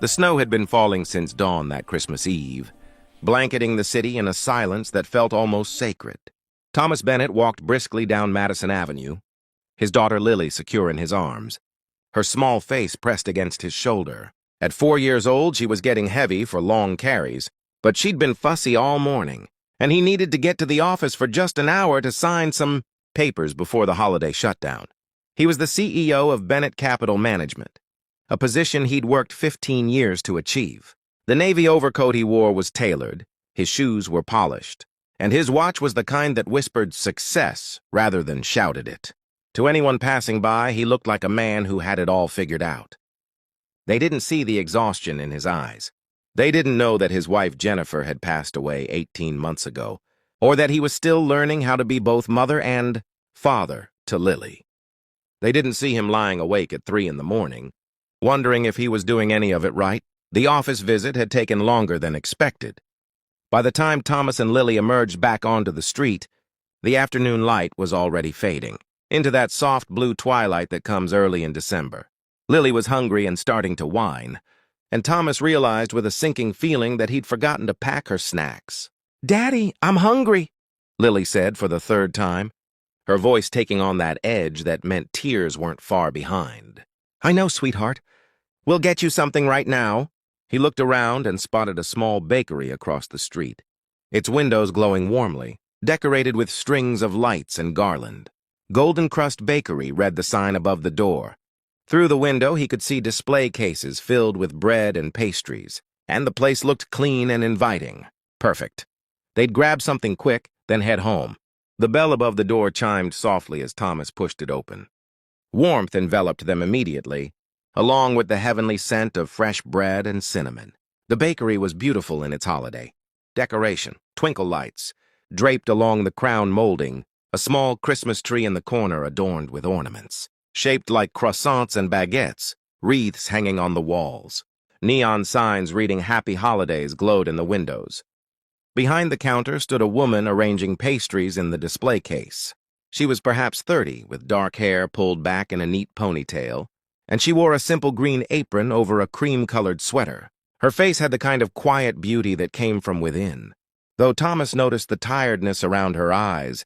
The snow had been falling since dawn that Christmas Eve, blanketing the city in a silence that felt almost sacred. Thomas Bennett walked briskly down Madison Avenue, his daughter Lily secure in his arms, her small face pressed against his shoulder. At 4 years old, she was getting heavy for long carries, but she'd been fussy all morning, and he needed to get to the office for just an hour to sign some papers before the holiday shutdown. He was the CEO of Bennett Capital Management, a position he'd worked 15 years to achieve. The navy overcoat he wore was tailored, his shoes were polished, and his watch was the kind that whispered success rather than shouted it. To anyone passing by, he looked like a man who had it all figured out. They didn't see the exhaustion in his eyes. They didn't know that his wife Jennifer had passed away 18 months ago, or that he was still learning how to be both mother and father to Lily. They didn't see him lying awake at 3 in the morning, wondering if he was doing any of it right. The office visit had taken longer than expected. By the time Thomas and Lily emerged back onto the street, the afternoon light was already fading into that soft blue twilight that comes early in December. Lily was hungry and starting to whine, and Thomas realized with a sinking feeling that he'd forgotten to pack her snacks. "Daddy, I'm hungry," Lily said for the 3rd time, her voice taking on that edge that meant tears weren't far behind. "I know, sweetheart. We'll get you something right now." He looked around and spotted a small bakery across the street, its windows glowing warmly, decorated with strings of lights and garland. Golden Crust Bakery read the sign above the door. Through the window, he could see display cases filled with bread and pastries, and the place looked clean and inviting. Perfect. They'd grab something quick, then head home. The bell above the door chimed softly as Thomas pushed it open. Warmth enveloped them immediately, along with the heavenly scent of fresh bread and cinnamon. The bakery was beautiful in its holiday decoration, twinkle lights, draped along the crown molding, a small Christmas tree in the corner adorned with ornaments, shaped like croissants and baguettes, wreaths hanging on the walls. Neon signs reading Happy Holidays glowed in the windows. Behind the counter stood a woman arranging pastries in the display case. She was perhaps 30, with dark hair pulled back in a neat ponytail, and she wore a simple green apron over a cream-colored sweater. Her face had the kind of quiet beauty that came from within, though Thomas noticed the tiredness around her eyes,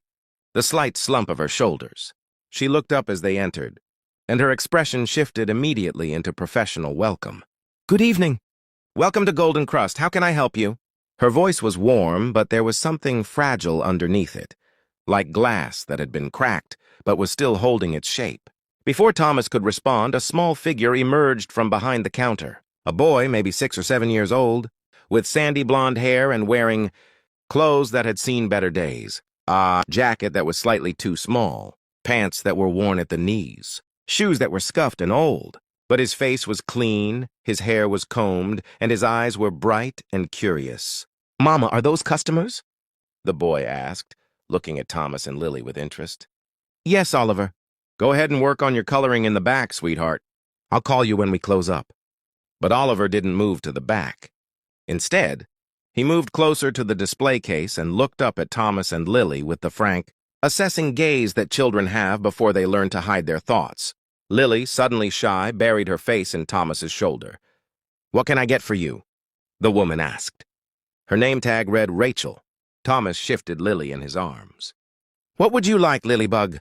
the slight slump of her shoulders. She looked up as they entered, and her expression shifted immediately into professional welcome. "Good evening. Welcome to Golden Crust. How can I help you?" Her voice was warm, but there was something fragile underneath it, like glass that had been cracked but was still holding its shape. Before Thomas could respond, a small figure emerged from behind the counter. A boy, maybe 6 or 7 years old, with sandy blonde hair and wearing clothes that had seen better days. A jacket that was slightly too small, pants that were worn at the knees, shoes that were scuffed and old. But his face was clean, his hair was combed, and his eyes were bright and curious. "Mama, are those customers?" the boy asked, looking at Thomas and Lily with interest. "Yes, Oliver. Go ahead and work on your coloring in the back, sweetheart. I'll call you when we close up." But Oliver didn't move to the back. Instead, he moved closer to the display case and looked up at Thomas and Lily with the frank, assessing gaze that children have before they learn to hide their thoughts. Lily, suddenly shy, buried her face in Thomas's shoulder. "What can I get for you?" the woman asked. Her name tag read Rachel. Thomas shifted Lily in his arms. "What would you like, Lilybug?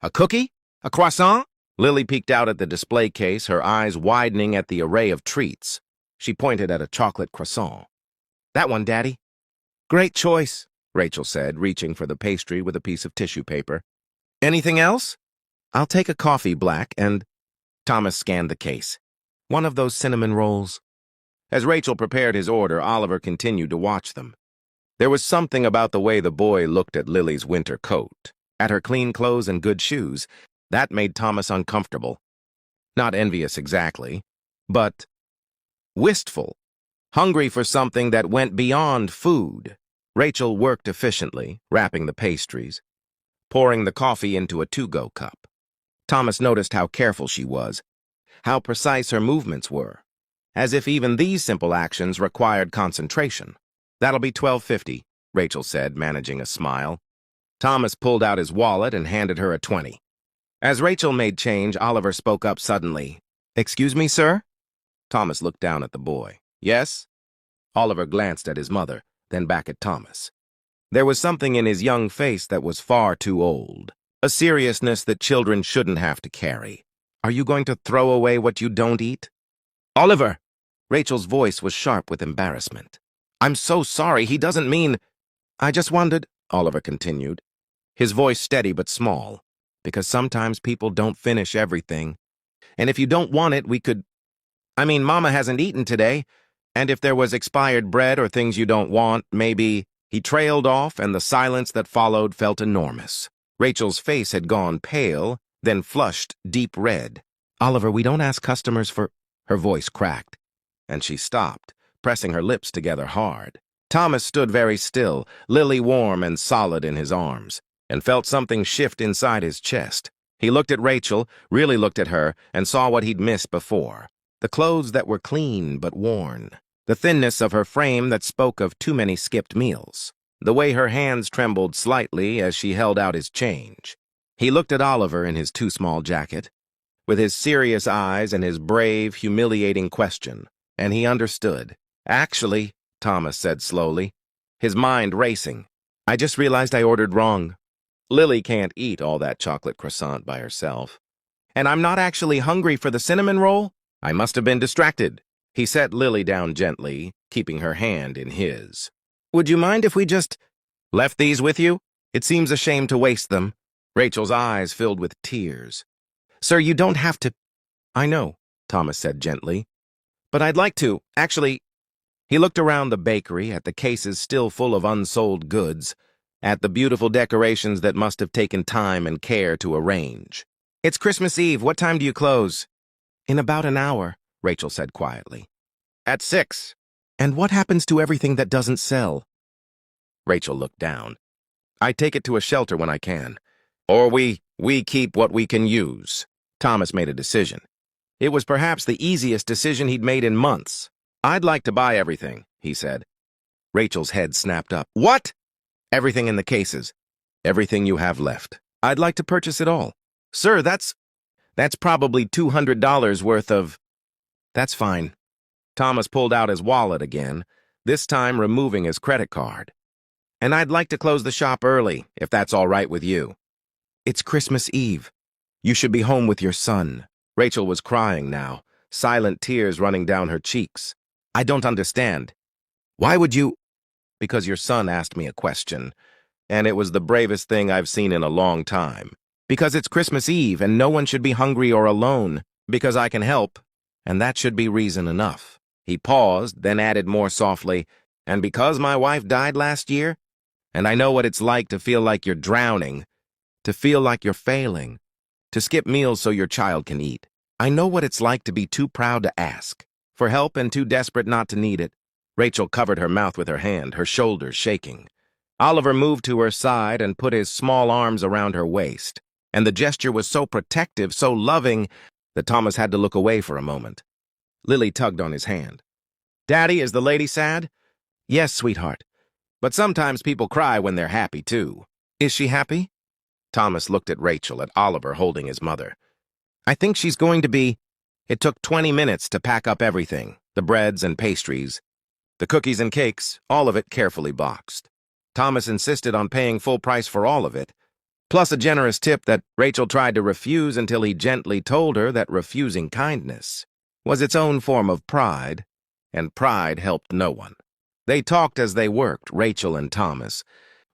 A cookie? A croissant?" Lily peeked out at the display case, her eyes widening at the array of treats. She pointed at a chocolate croissant. "That one, Daddy." "Great choice," Rachel said, reaching for the pastry with a piece of tissue paper. "Anything else?" "I'll take a coffee black and—" Thomas scanned the case. "One of those cinnamon rolls." As Rachel prepared his order, Oliver continued to watch them. There was something about the way the boy looked at Lily's winter coat, at her clean clothes and good shoes, that made Thomas uncomfortable. Not envious exactly, but wistful, hungry for something that went beyond food. Rachel worked efficiently, wrapping the pastries, pouring the coffee into a to-go cup. Thomas noticed how careful she was, how precise her movements were, as if even these simple actions required concentration. "That'll be $12.50, Rachel said, managing a smile. Thomas pulled out his wallet and handed her a 20. As Rachel made change, Oliver spoke up suddenly. "Excuse me, sir?" Thomas looked down at the boy. Yes? Oliver glanced at his mother, then back at Thomas. There was something in his young face that was far too old, a seriousness that children shouldn't have to carry. Are you going to throw away what you don't eat? Oliver! Rachel's voice was sharp with embarrassment. I'm so sorry, he doesn't mean... I just wondered, Oliver continued, his voice steady but small, because sometimes people don't finish everything. And if you don't want it, we could... Mama hasn't eaten today, and if there was expired bread or things you don't want, maybe... He trailed off, and the silence that followed felt enormous. Rachel's face had gone pale, then flushed deep red. Oliver, we don't ask customers for... Her voice cracked, and she stopped, pressing her lips together hard. Thomas stood very still, Lily warm and solid in his arms, and felt something shift inside his chest. He looked at Rachel, really looked at her, and saw what he'd missed before. The clothes that were clean but worn. The thinness of her frame that spoke of too many skipped meals. The way her hands trembled slightly as she held out his change. He looked at Oliver in his too small jacket, with his serious eyes and his brave, humiliating question, and he understood. Actually, Thomas said slowly, his mind racing, I just realized I ordered wrong. Lily can't eat all that chocolate croissant by herself. And I'm not actually hungry for the cinnamon roll? I must have been distracted. He set Lily down gently, keeping her hand in his. Would you mind if we just left these with you? It seems a shame to waste them. Rachel's eyes filled with tears. Sir, you don't have to... I know, Thomas said gently. But I'd like to, actually... He looked around the bakery, at the cases still full of unsold goods, at the beautiful decorations that must have taken time and care to arrange. It's Christmas Eve. What time do you close? In about an hour, Rachel said quietly. At 6. And what happens to everything that doesn't sell? Rachel looked down. I take it to a shelter when I can. Or we keep what we can use. Thomas made a decision. It was perhaps the easiest decision he'd made in months. I'd like to buy everything, he said. Rachel's head snapped up. What? Everything in the cases. Everything you have left. I'd like to purchase it all. Sir, that's probably $200 worth of... That's fine. Thomas pulled out his wallet again, this time removing his credit card. And I'd like to close the shop early, if that's all right with you. It's Christmas Eve. You should be home with your son. Rachel was crying now, silent tears running down her cheeks. I don't understand. Why would you... Because your son asked me a question, and it was the bravest thing I've seen in a long time. Because it's Christmas Eve, and no one should be hungry or alone. Because I can help, and that should be reason enough. He paused, then added more softly, and because my wife died last year, and I know what it's like to feel like you're drowning, to feel like you're failing, to skip meals so your child can eat. I know what it's like to be too proud to ask for help and too desperate not to need it. Rachel covered her mouth with her hand, her shoulders shaking. Oliver moved to her side and put his small arms around her waist, and the gesture was so protective, so loving, that Thomas had to look away for a moment. Lily tugged on his hand. Daddy, is the lady sad? Yes, sweetheart. But sometimes people cry when they're happy, too. Is she happy? Thomas looked at Rachel, at Oliver holding his mother. I think she's going to be... It took 20 minutes to pack up everything, the breads and pastries, the cookies and cakes, all of it carefully boxed. Thomas insisted on paying full price for all of it, plus a generous tip that Rachel tried to refuse until he gently told her that refusing kindness was its own form of pride, and pride helped no one. They talked as they worked, Rachel and Thomas,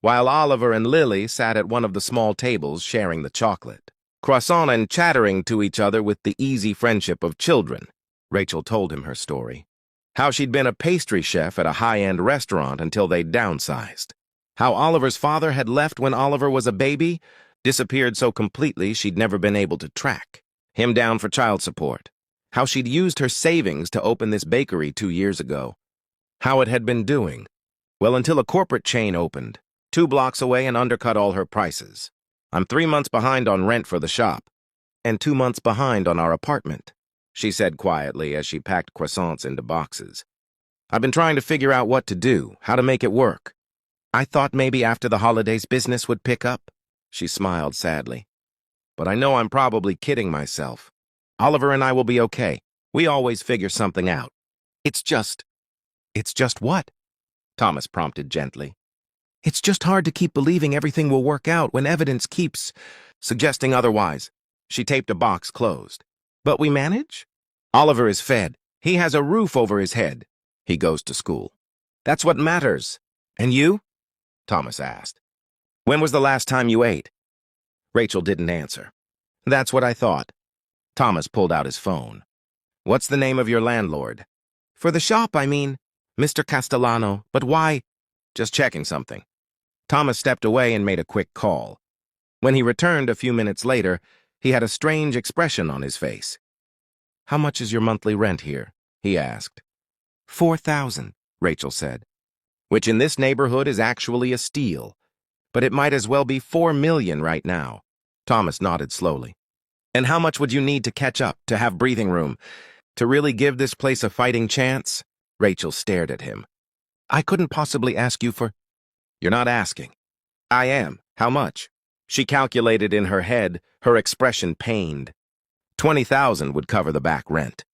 while Oliver and Lily sat at one of the small tables sharing the chocolate, croissant and chattering to each other with the easy friendship of children. Rachel told him her story. How she'd been a pastry chef at a high-end restaurant until they'd downsized. How Oliver's father had left when Oliver was a baby, disappeared so completely she'd never been able to track him down for child support. How she'd used her savings to open this bakery 2 years ago. How it had been doing. Well, until a corporate chain opened, 2 blocks away, and undercut all her prices. I'm 3 months behind on rent for the shop, and 2 months behind on our apartment, she said quietly as she packed croissants into boxes. I've been trying to figure out what to do, how to make it work. I thought maybe after the holidays business would pick up, she smiled sadly. But I know I'm probably kidding myself. Oliver and I will be okay. We always figure something out. It's just... It's just what? Thomas prompted gently. It's just hard to keep believing everything will work out when evidence keeps suggesting otherwise. She taped a box closed. But we manage? Oliver is fed. He has a roof over his head. He goes to school. That's what matters. And you? Thomas asked. When was the last time you ate? Rachel didn't answer. That's what I thought. Thomas pulled out his phone. What's the name of your landlord? For the shop, I mean. Mr. Castellano. But why? Just checking something. Thomas stepped away and made a quick call. When he returned a few minutes later, he had a strange expression on his face. How much is your monthly rent here? He asked. 4,000, Rachel said. Which in this neighborhood is actually a steal. But it might as well be 4 million right now. Thomas nodded slowly. And how much would you need to catch up, to have breathing room, to really give this place a fighting chance? Rachel stared at him. I couldn't possibly ask you for... You're not asking. I am. How much? She calculated in her head, her expression pained. 20,000 would cover the back rent.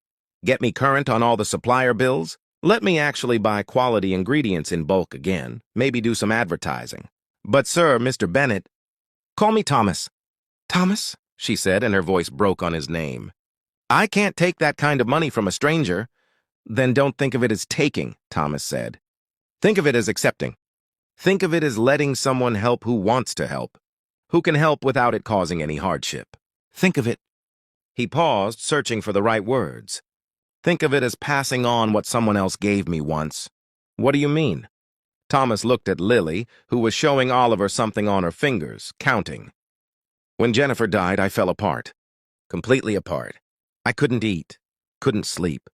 Get me current on all the supplier bills? Let me actually buy quality ingredients in bulk again, maybe do some advertising. But sir, Mr. Bennett... Call me Thomas. Thomas? She said, and her voice broke on his name. I can't take that kind of money from a stranger. Then don't think of it as taking, Thomas said. Think of it as accepting. Think of it as letting someone help who wants to help, who can help without it causing any hardship. Think of it... He paused, searching for the right words. Think of it as passing on what someone else gave me once. What do you mean? Thomas looked at Lily, who was showing Oliver something on her fingers, counting. When Jennifer died, I fell apart. Completely apart. I couldn't eat, couldn't sleep,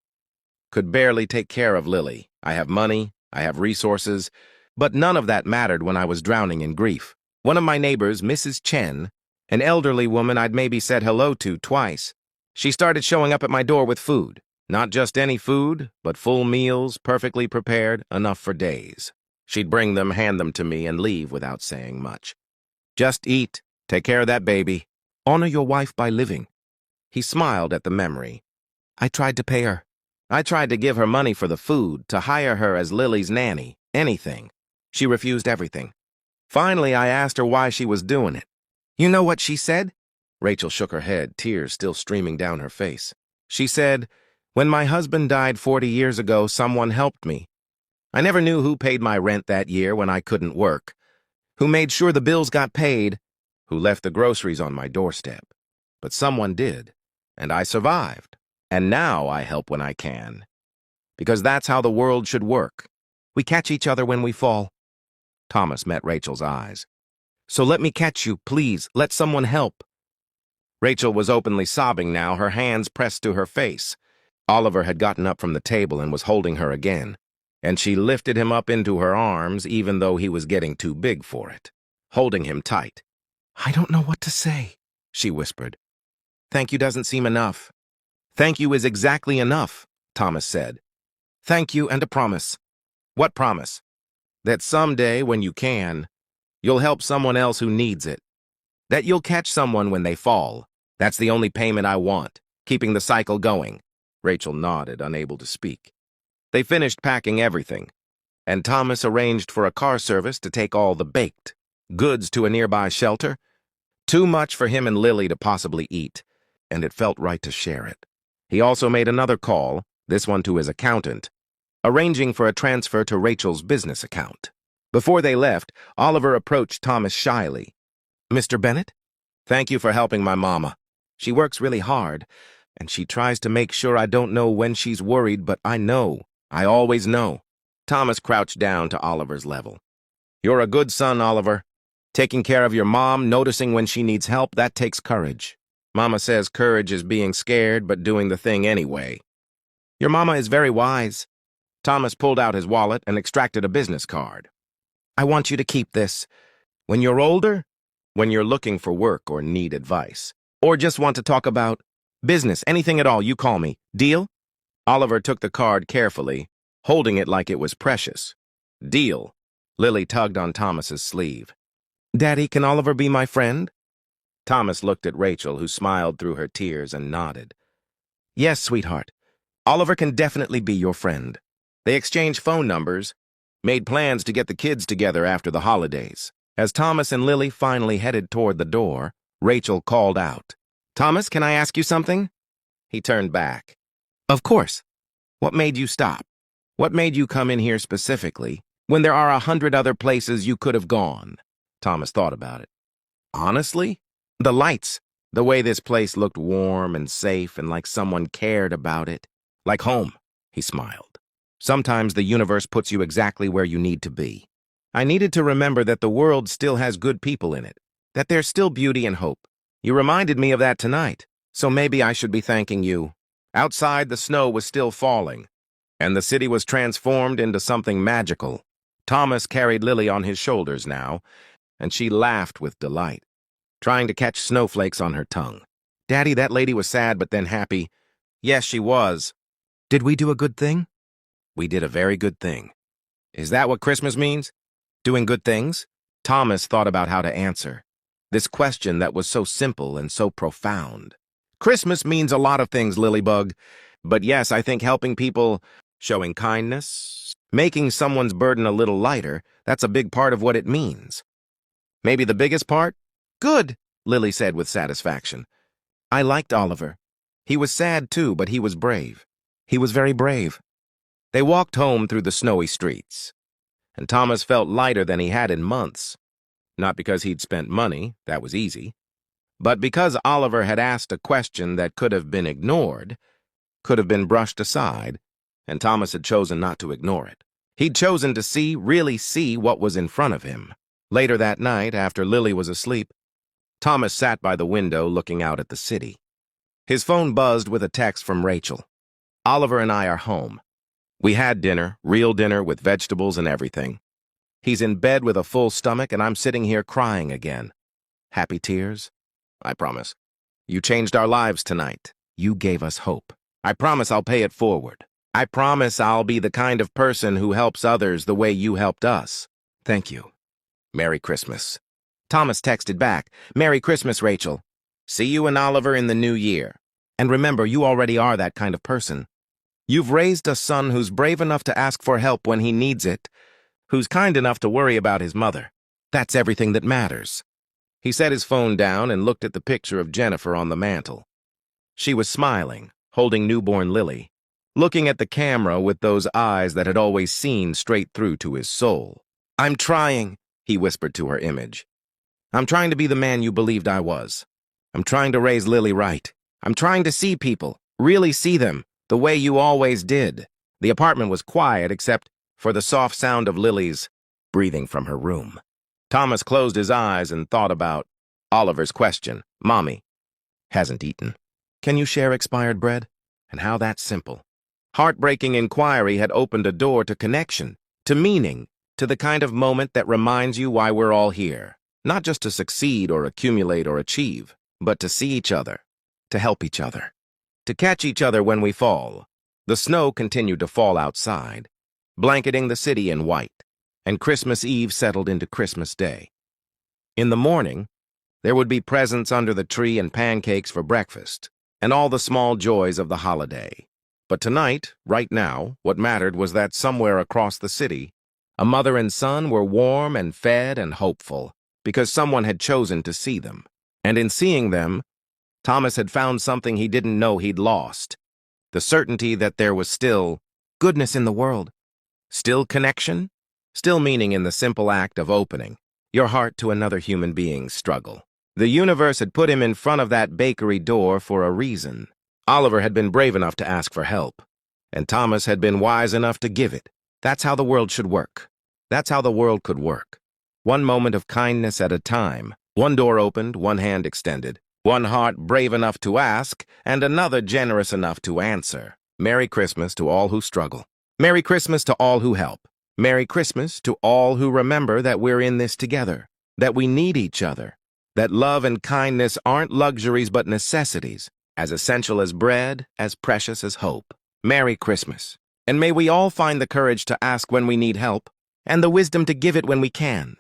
could barely take care of Lily. I have money, I have resources, but none of that mattered when I was drowning in grief. One of my neighbors, Mrs. Chen, an elderly woman I'd maybe said hello to twice, she started showing up at my door with food. Not just any food, but full meals, perfectly prepared, enough for days. She'd bring them, hand them to me, and leave without saying much. Just eat, take care of that baby, honor your wife by living. He smiled at the memory. I tried to pay her. I tried to give her money for the food, to hire her as Lily's nanny, anything. She refused everything. Finally, I asked her why she was doing it. You know what she said? Rachel shook her head, tears still streaming down her face. She said, when my husband died 40 years ago, someone helped me. I never knew who paid my rent that year when I couldn't work, who made sure the bills got paid, who left the groceries on my doorstep. But someone did, and I survived. And now I help when I can. Because that's how the world should work. We catch each other when we fall. Thomas met Rachel's eyes. So let me catch you, please. Let someone help. Rachel was openly sobbing now, her hands pressed to her face. Oliver had gotten up from the table and was holding her again, and she lifted him up into her arms even though he was getting too big for it, holding him tight. I don't know what to say, she whispered. Thank you doesn't seem enough. Thank you is exactly enough, Thomas said. Thank you and a promise. What promise? That someday, when you can, you'll help someone else who needs it. That you'll catch someone when they fall. That's the only payment I want, keeping the cycle going. Rachel nodded, unable to speak. They finished packing everything, and Thomas arranged for a car service to take all the baked goods to a nearby shelter. Too much for him and Lily to possibly eat, and it felt right to share it. He also made another call, this one to his accountant, arranging for a transfer to Rachel's business account. Before they left, Oliver approached Thomas shyly. Mr. Bennett? Thank you for helping my mama. She works really hard, and she tries to make sure I don't know when she's worried, but I know. I always know. Thomas crouched down to Oliver's level. You're a good son, Oliver. Taking care of your mom, noticing when she needs help, that takes courage. Mama says courage is being scared, but doing the thing anyway. Your mama is very wise. Thomas pulled out his wallet and extracted a business card. I want you to keep this. When you're older, when you're looking for work or need advice, or just want to talk about business, anything at all, you call me. Deal? Oliver took the card carefully, holding it like it was precious. Deal. Lily tugged on Thomas's sleeve. Daddy, can Oliver be my friend? Thomas looked at Rachel, who smiled through her tears and nodded. Yes, sweetheart. Oliver can definitely be your friend. They exchanged phone numbers, made plans to get the kids together after the holidays. As Thomas and Lily finally headed toward the door, Rachel called out, "Thomas, can I ask you something?" He turned back. "Of course. What made you stop? What made you come in here specifically when there are 100 other places you could have gone?" Thomas thought about it. "Honestly, the lights, the way this place looked warm and safe and like someone cared about it. Like home," he smiled. "Sometimes the universe puts you exactly where you need to be. I needed to remember that the world still has good people in it, that there's still beauty and hope. You reminded me of that tonight, so maybe I should be thanking you." Outside, the snow was still falling, and the city was transformed into something magical. Thomas carried Lily on his shoulders now, and she laughed with delight, trying to catch snowflakes on her tongue. "Daddy, that lady was sad but then happy." "Yes, she was." "Did we do a good thing?" "We did a very good thing." "Is that what Christmas means? Doing good things?" Thomas thought about how to answer this question that was so simple and so profound. "Christmas means a lot of things, Lilybug. But yes, I think helping people, showing kindness, making someone's burden a little lighter, that's a big part of what it means." "Maybe the biggest part?" "Good," Lily said with satisfaction. "I liked Oliver. He was sad too, but he was brave. He was very brave." They walked home through the snowy streets, and Thomas felt lighter than he had in months. Not because he'd spent money, that was easy, but because Oliver had asked a question that could have been ignored, could have been brushed aside, and Thomas had chosen not to ignore it. He'd chosen to see, really see what was in front of him. Later that night, after Lily was asleep, Thomas sat by the window looking out at the city. His phone buzzed with a text from Rachel. "Oliver and I are home. We had dinner, real dinner with vegetables and everything. He's in bed with a full stomach and I'm sitting here crying again. Happy tears? I promise. You changed our lives tonight. You gave us hope. I promise I'll pay it forward. I promise I'll be the kind of person who helps others the way you helped us. Thank you. Merry Christmas." Thomas texted back, "Merry Christmas, Rachel. See you and Oliver in the new year. And remember, you already are that kind of person. You've raised a son who's brave enough to ask for help when he needs it, who's kind enough to worry about his mother. That's everything that matters." He set his phone down and looked at the picture of Jennifer on the mantel. She was smiling, holding newborn Lily, looking at the camera with those eyes that had always seen straight through to his soul. "I'm trying," he whispered to her image. "I'm trying to be the man you believed I was. I'm trying to raise Lily right. I'm trying to see people, really see them, the way you always did." The apartment was quiet except for the soft sound of Lily's breathing from her room. Thomas closed his eyes and thought about Oliver's question. "Mommy hasn't eaten. Can you share expired bread?" And how that's simple. Heartbreaking inquiry had opened a door to connection, to meaning, to the kind of moment that reminds you why we're all here. Not just to succeed or accumulate or achieve, but to see each other, to help each other, to catch each other when we fall. The snow continued to fall outside, blanketing the city in white, and Christmas Eve settled into Christmas Day. In the morning, there would be presents under the tree and pancakes for breakfast, and all the small joys of the holiday. But tonight, right now, what mattered was that somewhere across the city, a mother and son were warm and fed and hopeful, because someone had chosen to see them. And in seeing them, Thomas had found something he didn't know he'd lost. The certainty that there was still goodness in the world. Still connection? Still meaning in the simple act of opening your heart to another human being's struggle. The universe had put him in front of that bakery door for a reason. Oliver had been brave enough to ask for help, and Thomas had been wise enough to give it. That's how the world should work. That's how the world could work. One moment of kindness at a time. One door opened, one hand extended. One heart brave enough to ask, and another generous enough to answer. Merry Christmas to all who struggle. Merry Christmas to all who help. Merry Christmas to all who remember that we're in this together, that we need each other, that love and kindness aren't luxuries but necessities, as essential as bread, as precious as hope. Merry Christmas. And may we all find the courage to ask when we need help, and the wisdom to give it when we can.